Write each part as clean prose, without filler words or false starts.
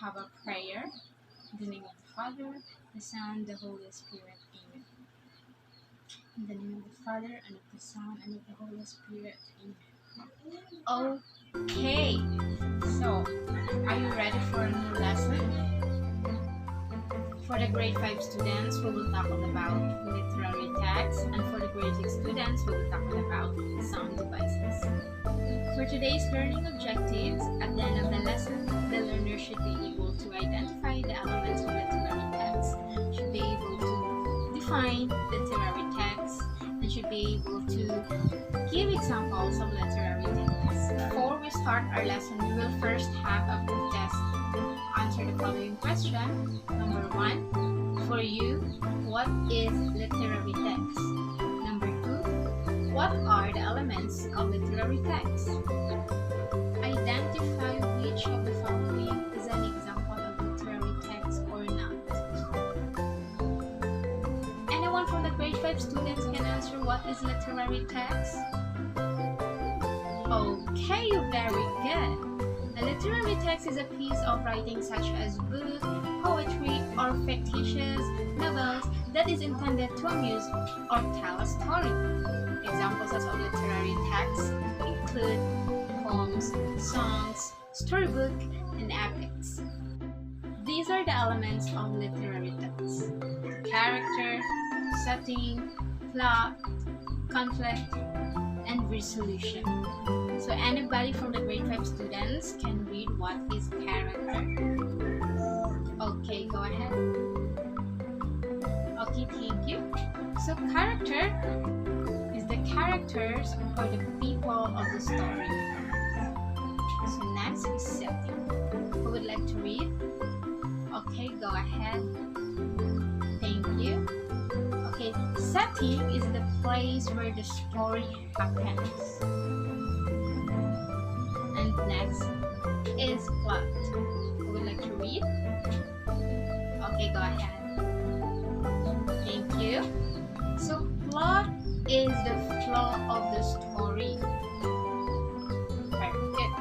have a prayer. In the name of the Father, the Son, the Holy Spirit. Amen. In the name of the Father, and of the Son, and of the Holy Spirit. Amen. Okay, so are you ready for a new lesson? For the grade 5 students, we will tackle about literary text, and for the grade 6 students, we will tackle about sound devices. For today's learning objectives, at the end of the lesson, the learner should be able to identify the elements of literary text, should be able to define literary text, and should be able to give examples of literary text. Before we start our lesson, we will first have a proof test. Answer the following question. Number 1, for you, what is literary text? Number 2, what are the elements of literary text? Identify which of the following is an example of literary text or not. Anyone from the grade 5 students can answer what is literary text? Okay, very good. A literary text is a piece of writing such as book, poetry, or fictitious novels that is intended to amuse or tell a story. Examples of literary texts include poems, songs, storybook, and epics. These are the elements of literary text: character, setting, plot, conflict, and resolution. So anybody from the grade 5 students can read what is character. Okay, go ahead. Okay, thank you. So character is the characters or the people of the story. So next is setting. Who would like to read? Okay, go ahead. Thank you. Okay, setting is the place where the story happens. And next is plot. Who would like to read? Okay, go ahead. Thank you. So plot is the flow of the story. Very good.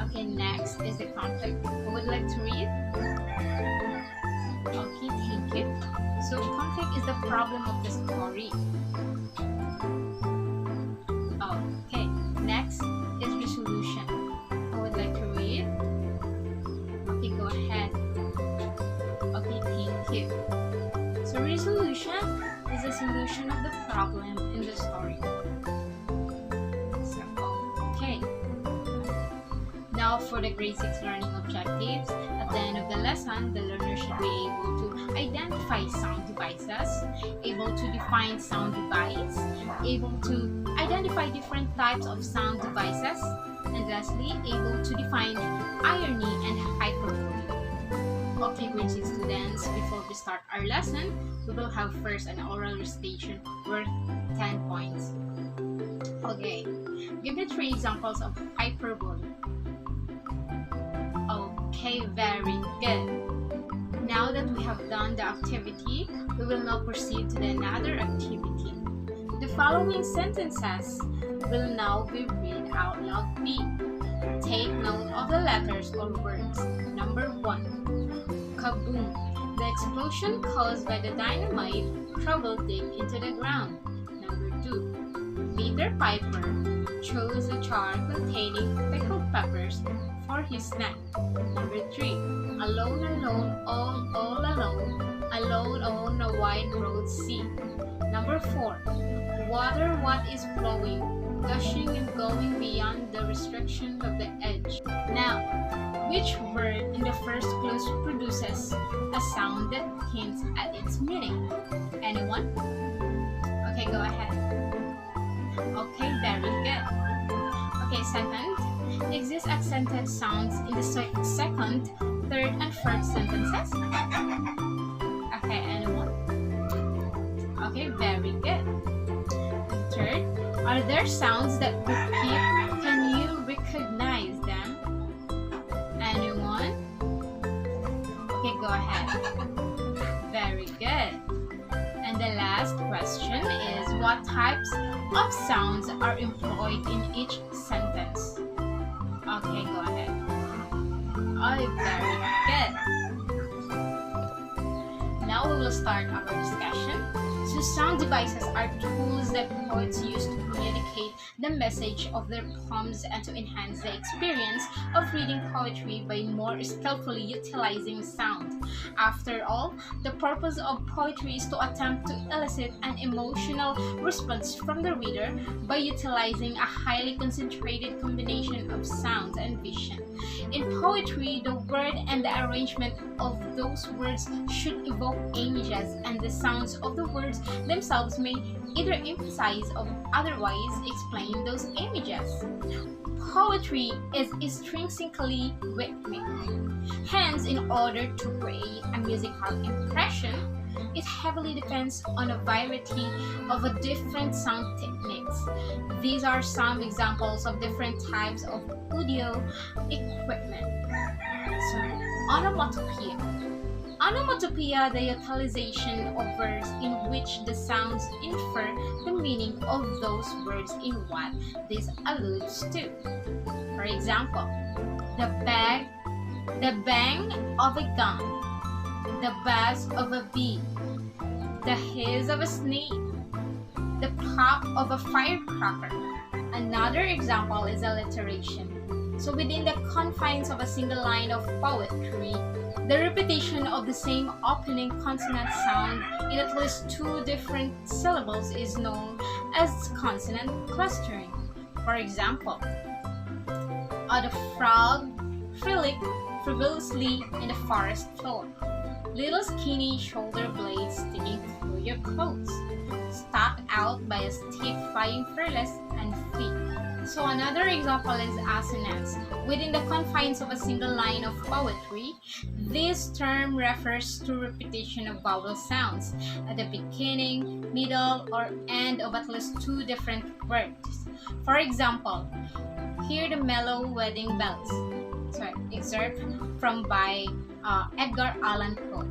Okay, next is the conflict. Who would like to read? Okay, thank you. So conflict is the problem of the story. Okay, next is resolution. Who would like to read? Okay, go ahead. Okay, thank you. So resolution is the solution of the problem in the story. So, okay. Now for the grade 6 learning objectives, at the end of the lesson, the learner should be able to identify sound devices, able to define sound device, able to identify different types of sound devices, and lastly, able to define irony and hyperbole. Okay, grade 6 students, before we start our lesson, we will have first an oral recitation worth 10 points. Okay, give me 3 examples of hyperbole. Okay, very good. Now that we have done the activity, we will now proceed to another activity. The following sentences will now be read out loud. B. Take note of the letters or words. Number 1. Kaboom. The explosion caused by the dynamite traveled deep into the ground. Number 2. Peter Piper chose a jar containing pickled peppers for his snack. Number 3. Alone, alone, all alone on a wide road sea. Number 4. Water what is flowing, gushing and going beyond the restriction of the edge. Now, which word in the first clause produces a sound that hints at its meaning? Anyone? Okay, go ahead. Okay, very good. Okay, second, exist accented sounds in the second, third, and fourth sentences? Okay, anyone? Okay, very good. Third, are there sounds that repeat? Can you recognize them? Anyone? Okay, go ahead. Very good. And the last question is, what types of sounds are employed in each sentence? Okay, go ahead. Oh, very good. Now we will start our discussion. So sound devices are tools that poets use to communicate the message of their poems and to enhance the experience of reading poetry by more skillfully utilizing sound. After all, the purpose of poetry is to attempt to elicit an emotional response from the reader by utilizing a highly concentrated combination of sound and vision. In poetry, the word and the arrangement of those words should evoke images, and the sounds of the words themselves may either emphasize or otherwise explain those images. Poetry is intrinsically rhythmic. Hence, in order to create a musical impression, it heavily depends on a variety of different sound techniques. These are some examples of different types of audio equipment. So, onomatopoeia. Onomatopoeia, the utilization of words in which the sounds infer the meaning of those words in what this alludes to. For example, the bang of a gun, the buzz of a bee, the hiss of a snake, the pop of a firecracker. Another example is alliteration. So within the confines of a single line of poetry, the repetition of the same opening consonant sound in at least two different syllables is known as consonant clustering. For example, the frog frolicked frivolously in the forest floor. Little skinny shoulder blades sticking through your clothes, stuck out by a stiff flying fearless and feet. So another example is assonance. Within the confines of a single line of poetry, this term refers to repetition of vowel sounds at the beginning, middle, or end of at least two different words. For example, hear the mellow wedding bells. So excerpt from by Edgar Allan Poe.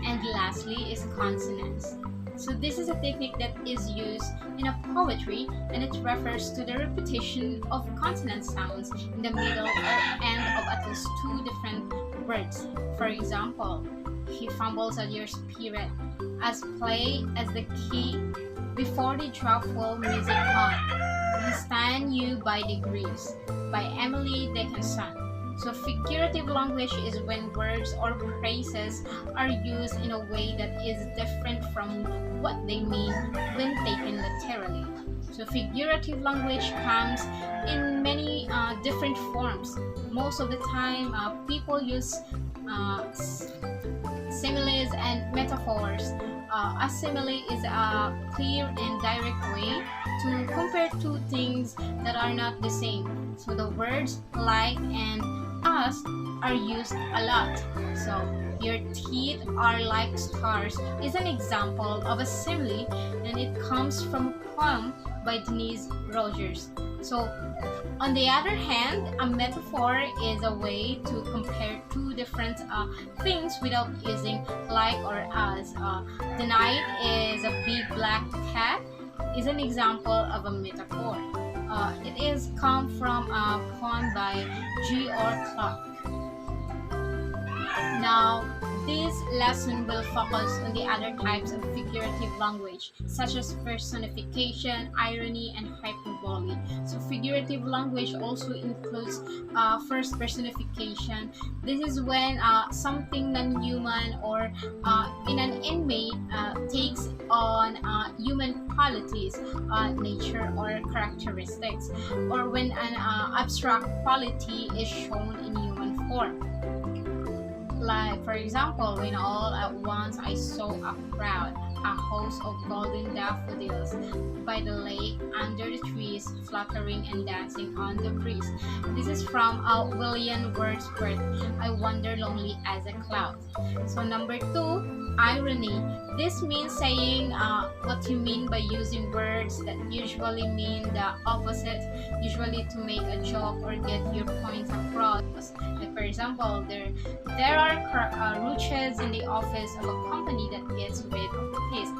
And lastly is consonance. So this is a technique that is used in a poetry, and it refers to the repetition of consonant sounds in the middle or end of at least two different words. For example, he fumbles at your spirit, as play as the key before the dreadful music on. He stand you by degrees, by Emily Dickinson. So figurative language is when words or phrases are used in a way that is different from what they mean when taken literally. So figurative language comes in many different forms. Most of the time, people use similes and metaphors. A simile is a clear and direct way to compare two things that are not the same. So the words like and us are used a lot. So your teeth are like stars is an example of a simile, and it comes from a poem by Denise Rogers. So on the other hand, a metaphor is a way to compare two different things without using like or as. The night is a big black cat is an example of a metaphor. It is come from a poem by G.R. Clark. Now, this lesson will focus on the other types of figurative language, such as personification, irony, and hyperbole. So figurative language also includes first personification. This is when something non-human or in an inmate takes on human qualities, nature, or characteristics, or when an abstract quality is shown in human form. Like, for example, when all at once I saw a crowd, a host of golden daffodils by the lake, under the trees, fluttering and dancing on the breeze. This is from William Wordsworth, I wander lonely as a cloud. So number 2, irony. This means saying what you mean by using words that usually mean the opposite, usually to make a joke or get your point across. Like, for example, there are roaches in the office of a company that gets rid of the pest.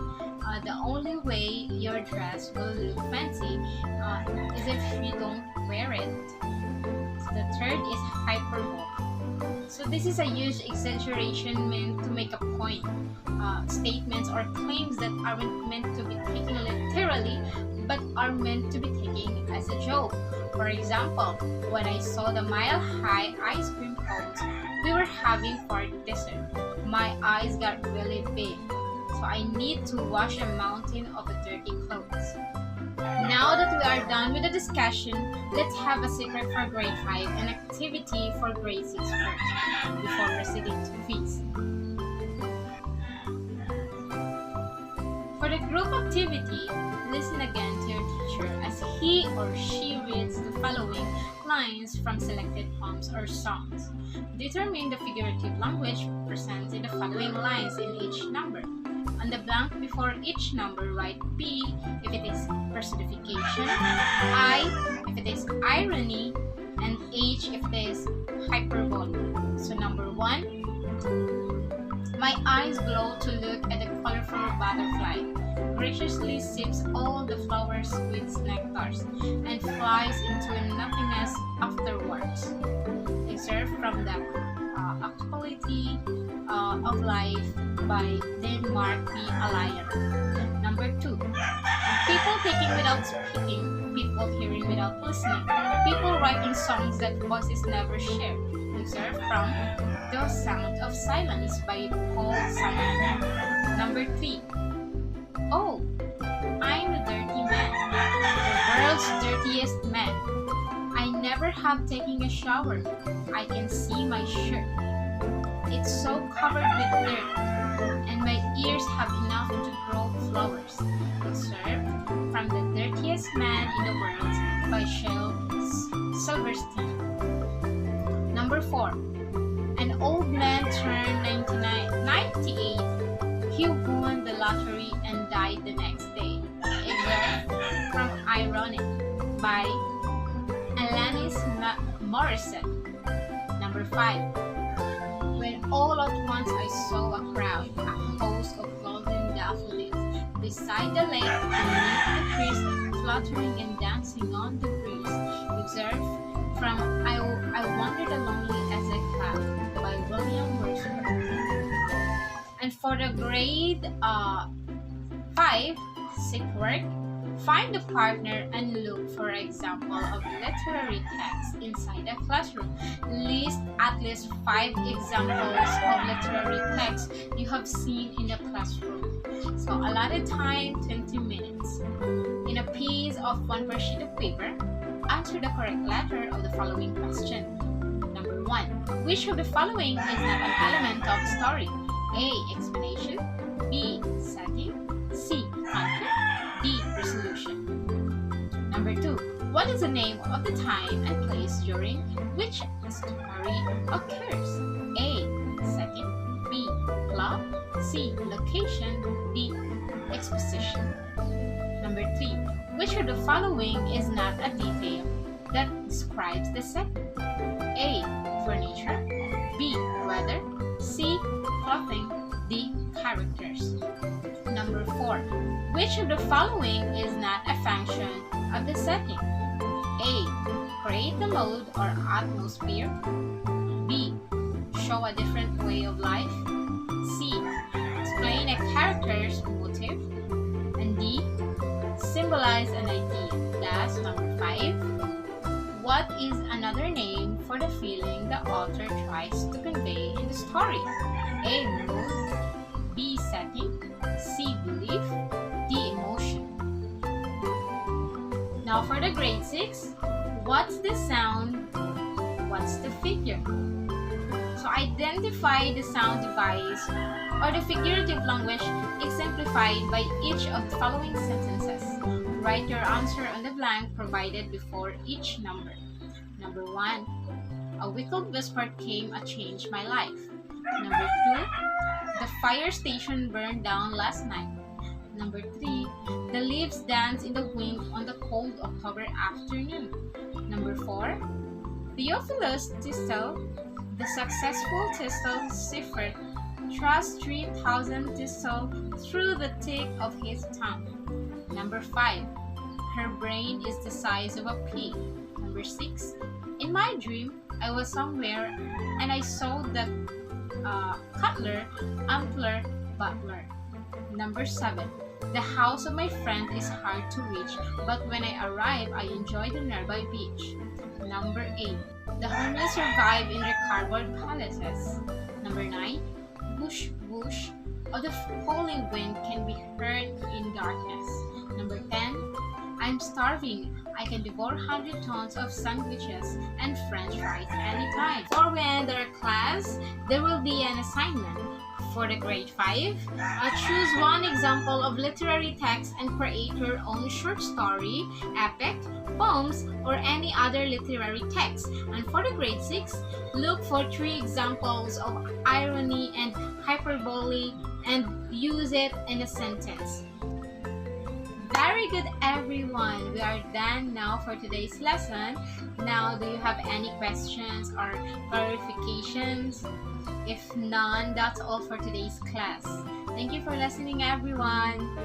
The only way your dress will look fancy is if you don't wear it. So the third is hyperbole. So this is a huge exaggeration meant to make a point. Statements or claims that aren't meant to be taken literally but are meant to be taken as a joke. For example, when I saw the mile-high ice cream cones we were having for dessert, my eyes got really big. So I need to wash a mountain of dirty clothes. Now that we are done with the discussion, let's have a secret for grade 5 and activity for grade 6 first, before proceeding to quiz. For the group activity, listen again to your teacher as he or she reads the following lines from selected poems or songs. Determine the figurative language present in the following lines in each number. On the blank before each number, write P if it is personification, I if it is irony, and H if it is hyperbole. So number 1, my eyes glow to look at the colorful butterfly. Graciously sips all the flowers' sweet nectars and flies into nothingness afterwards. Excerpt from the Actuality of Life by Denmark B. Allian. Number 2, people taking without speaking, people hearing without listening, people writing songs that voices never share. Excerpt from The Sound of Silence by Paul Simon. Number 3, oh, I'm a dirty man, the world's dirtiest man. I never have taken a shower. I can see my shirt. It's so covered with dirt, and my ears have enough to grow flowers. Excerpt from The Dirtiest Man in the World by Shel Silverstein. Number 4, an old man turned 98. He won the lottery and died the next day. Excerpt from Ironic by Alanis Morissette. Number 5, when all at once I saw a crowd, a host of golden daffodils, beside the lake, beneath the trees, fluttering and dancing on the breeze. Excerpt from I Wandered Lonely as a Cloud by William Wordsworth. And for the grade 5, sick work, find a partner and look for example of literary text inside a classroom. List at least 5 examples of literary text you have seen in the classroom. So allotted time 20 minutes. In a piece of 1 per sheet of paper, answer the correct letter of the following question. Number 1, which of the following is not an element of story? A. Explanation, B. Setting, C. Conflict, D. Resolution. Number 2, what is the name of the time and place during which the story occurs? A. Setting, B. Plot, C. Location, D. Exposition. Number 3, which of the following is not a detail that describes the setting? A. Furniture, B. Weather, C. Clothing, D. Characters. Number 4, which of the following is not a function of the setting? A. Create the mood or atmosphere, B. Show a different way of life, C. Explain a character's motive, and D. Symbolize an idea. That's number 5. What is another name for the feeling the author tries to convey in the story? A. Mood, B. Setting, C. Belief, D. Emotion. Now for the grade 6, what's the sound? What's the figure? So identify the sound device or the figurative language exemplified by each of the following sentences. Write your answer on the blank provided before each number. Number 1, a wicked whisper came and changed my life. Number 2, the fire station burned down last night. Number 3, the leaves dance in the wind on the cold October afternoon. Number 4, Theophilus Tistel, the successful Tistel cipher, thrust 3,000 Tistel through the tip of his tongue. Number 5, her brain is the size of a pea. Number 6, in my dream, I was somewhere and I saw the cutler, ampler, butler. Number 7. The house of my friend is hard to reach, but when I arrive, I enjoy the nearby beach. Number 8. The homeless survive in their cardboard palaces. Number 9. Whoosh, whoosh, or the falling wind can be heard in darkness. Number 10. I'm starving. I can devour 100 tons of sandwiches and french fries anytime. Before we end our class, there will be an assignment. For the grade 5, choose one example of literary text and create your own short story, epic, poems, or any other literary text. And for the grade 6, look for 3 examples of irony and hyperbole and use it in a sentence. Very good, everyone. We are done now for today's lesson. Now, do you have any questions or clarifications? If none, that's all for today's class. Thank you for listening, everyone.